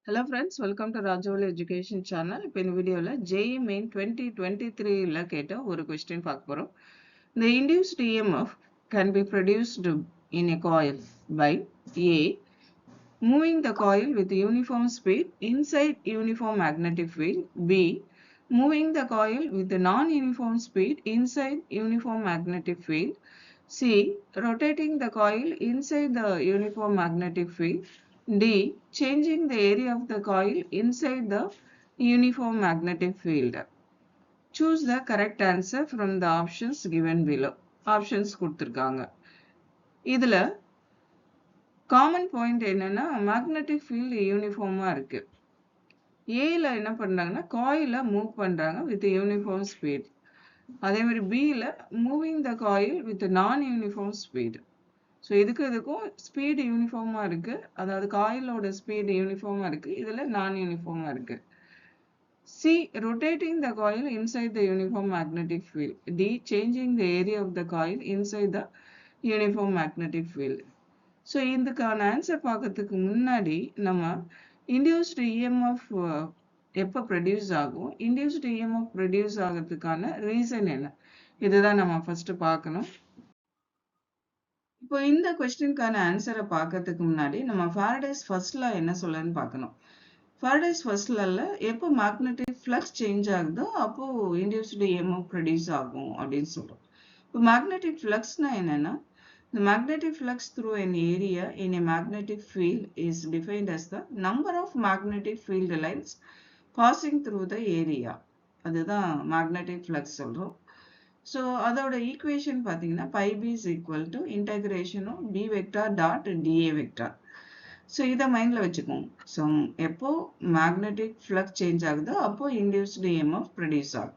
Hello friends, welcome to Rajavali Education Channel. இப்போ இந்த வீடியோல JEE Main 2023ல கேட்ட ஒரு question பார்க்க போறோம். The induced EMF can be produced in a coil by A. Moving the coil with uniform speed inside uniform magnetic field. B. Moving the coil with non-uniform speed inside uniform magnetic field. C. Rotating the coil inside the uniform magnetic field. D. Changing the area of the coil inside the uniform magnetic field. Choose the correct answer from the options given below. Options கொடுத்திருக்காங்க. இதுல common point என்னன்னா magnetic field யூனிஃபார்மா இருக்கு. Aல என்ன பண்றாங்கன்னா coil move பண்றாங்க with uniform speed. அதே மாதிரி Bல moving the coil with non-uniform speed. So இதுக்கும் ஸ்பீடு யூனிஃபார்மாக இருக்குது, அதாவது காயிலோட ஸ்பீடு யூனிஃபார்மாக இருக்குது, இதில் நான் யூனிஃபார்மாக இருக்குது. C rotating the coil inside the uniform magnetic field. D changing the area of the coil inside the uniform magnetic field. So இதுக்கான answer பார்க்கறதுக்கு முன்னாடி நம்ம இன்டியூஸ்டு இஎம்எஃப் எப்போ ப்ரொடியூஸ் ஆகும், இன்டியூஸ்டு இஎம்எஃப் ப்ரொடியூஸ் ஆகிறதுக்கான ரீசன் என்ன, இதுதான் நம்ம ஃபர்ஸ்ட் பார்க்கணும். இப்போ இந்த கொஸ்டினுக்கான ஆன்சரை பார்க்கறதுக்கு முன்னாடி நம்ம ஃபாரடேஸ் ஃபர்ஸ்ட் லா என்ன சொல்லுன்னு பார்க்கணும். ஃபாரடேஸ் ஃபர்ஸ்ட் லால எப்போ மேக்னெட்டிக் ஃப்ளக்ஸ் சேஞ்ச் ஆகுதோ அப்போ இன்டியூஸ்டு இஎம்எஃப் ப்ரொடியூஸ் ஆகும் அப்படின்னு சொல்றோம். இப்போ மேக்னெட்டிக் ஃப்ளக்ஸ்னா என்னன்னா, the magnetic flux through an area in a magnetic field is defined as the number of magnetic field lines passing through the area. அதுதான் magnetic flux சொல்றோம். So அதோட ஈக்குவேஷன் பார்த்தீங்கன்னா pi b is equal to integration of b vector dot dA vector. So இதை மைண்டில் வச்சுக்கோங்க. So எப்போ magnetic flux change ஆகுதோ அப்போ இன்டியூஸ்டு இஎம்எஃப் ப்ரொடியூஸ் ஆகும்.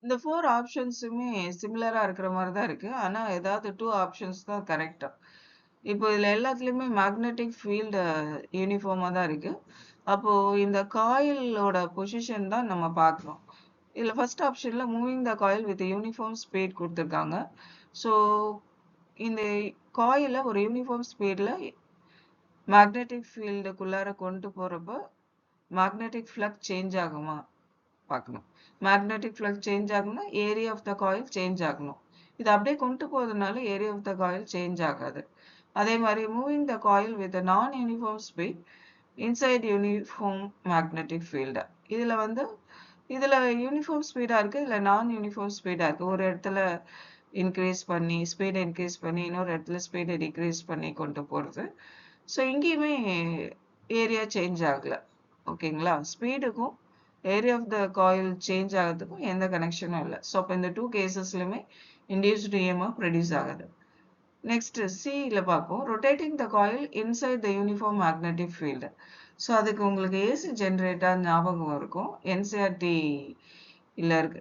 இந்த 4 ஆப்ஷன்ஸுமே சிமிலராக இருக்கிற மாதிரி தான் இருக்குது, ஆனால் ஏதாவது 2 ஆப்ஷன்ஸ் தான் கரெக்டாக. இப்போ இதில் எல்லாத்துலேயுமே மேக்னெட்டிக் ஃபீல்டு யூனிஃபார்மாக தான் இருக்குது. அப்போது இந்த காயிலோட பொசிஷன் தான் நம்ம பார்க்குறோம். இதில் ஃபர்ஸ்ட் ஆப்ஷனில் moving the coil with uniform speed கொடுத்துருக்காங்க. ஸோ இந்த காயிலை ஒரு யூனிஃபார்ம் ஸ்பீடில் மேக்னெட்டிக் ஃபீல்டுக்குள்ளார கொண்டு போகிறப்ப மேக்னெட்டிக் ஃப்ளக்ஸ் சேஞ்ச் ஆகுமா பார்க்கணும். மேக்னெட்டிக் ஃப்ளக்ஸ் சேஞ்ச் ஆகும்னா area of the coil change ஆகணும். இது அப்படியே கொண்டு போகிறதுனால area of the coil change ஆகாது. அதே மாதிரி moving the coil with non uniform speed inside uniform magnetic field. இதில் யூனிஃபார்ம் ஸ்பீடாக இருக்குது, இதில் நான் யூனிஃபார்ம் ஸ்பீடாக இருக்குது. ஒரு இடத்துல ஸ்பீடை இன்க்ரீஸ் பண்ணி இன்னொரு இடத்துல ஸ்பீடை டிக்ரீஸ் பண்ணி கொண்டு போகிறது. ஸோ இங்கேயுமே ஏரியா சேஞ்ச் ஆகலை. ஓகேங்களா, ஸ்பீடுக்கும் area of the coil change ஆகிறதுக்கும் எந்த கனெக்ஷனும் இல்லை. ஸோ அப்போ இந்த 2 கேசஸ்லையுமே இன்டியூஸ்டு இஎம்எஃப் ப்ரொடியூஸ் ஆகுது. நெக்ஸ்ட் சியில் பார்ப்போம். Rotating the coil inside the uniform magnetic field. So அதுக்கு உங்களுக்கு ஏசி ஜென்ரேட்டர் ஞாபகம் இருக்கும்.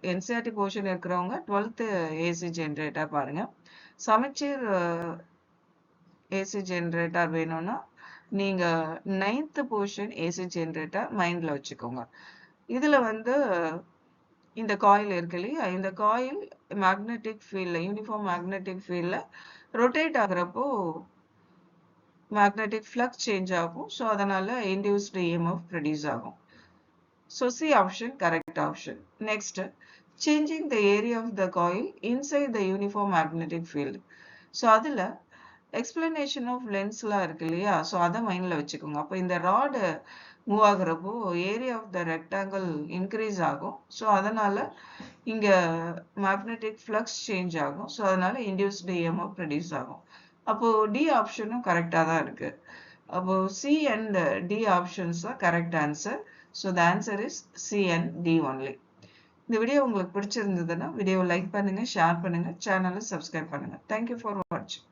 என்சிஆர்டி போர்ஷன் இருக்கிறவங்க 12th ஏசி ஜென்ரேட்டர் பாருங்கள். சமச்சீர் ஏசி ஜென்ரேட்டர் வேணும்னா நீங்கள் 9th போர்ஷன் ஏசி ஜென்ரேட்டர் மைண்டில் வச்சுக்கோங்க. இதில் இந்த காயில் இருக்கு இல்லையா, இந்த காயில் மேக்னெட்டிக் ஃபீல்டில் யூனிஃபார்ம் மேக்னெட்டிக் ஃபீல்டில் ரொட்டேட் ஆகிறப்போ மேக்னெட்டிக் ஃப்ளக்ஸ் சேஞ்ச் ஆகும். ஸோ அதனால் இன்டியூஸ்டு இஎம்எஃப் ப்ரொடியூஸ் ஆகும். So C option correct option. Next, changing the area of the coil inside the uniform magnetic field. So அதில் எக்ஸ்பிளனேஷன் ஆஃப் லென்ஸ்லாம் இருக்கு இல்லையா, ஸோ அதை மைண்டில் வச்சுக்கோங்க. அப்போ இந்த ராடு மூவ் ஆகுறப்போ area of the rectangle increase ஆகும். ஸோ அதனால் இங்கே மேக்னெட்டிக் ஃப்ளக்ஸ் சேஞ்ச் ஆகும். ஸோ அதனால் இன்டியூஸ்டு இஎம்எஃப் ப்ரொடியூஸ் ஆகும். அப்போது டி ஆப்ஷனும் கரெக்டாக தான் இருக்குது. அப்போது சி அண்ட் டி ஆப்ஷன்ஸ் தான் correct answer. So the answer is C and D only. இந்த வீடியோ உங்களுக்கு பிடிச்சிருந்ததுன்னா வீடியோவை லைக் பண்ணுங்கள், ஷேர் பண்ணுங்கள், சேனலை சப்ஸ்கிரைப் பண்ணுங்கள். தேங்க்யூ ஃபார் வாட்சிங்.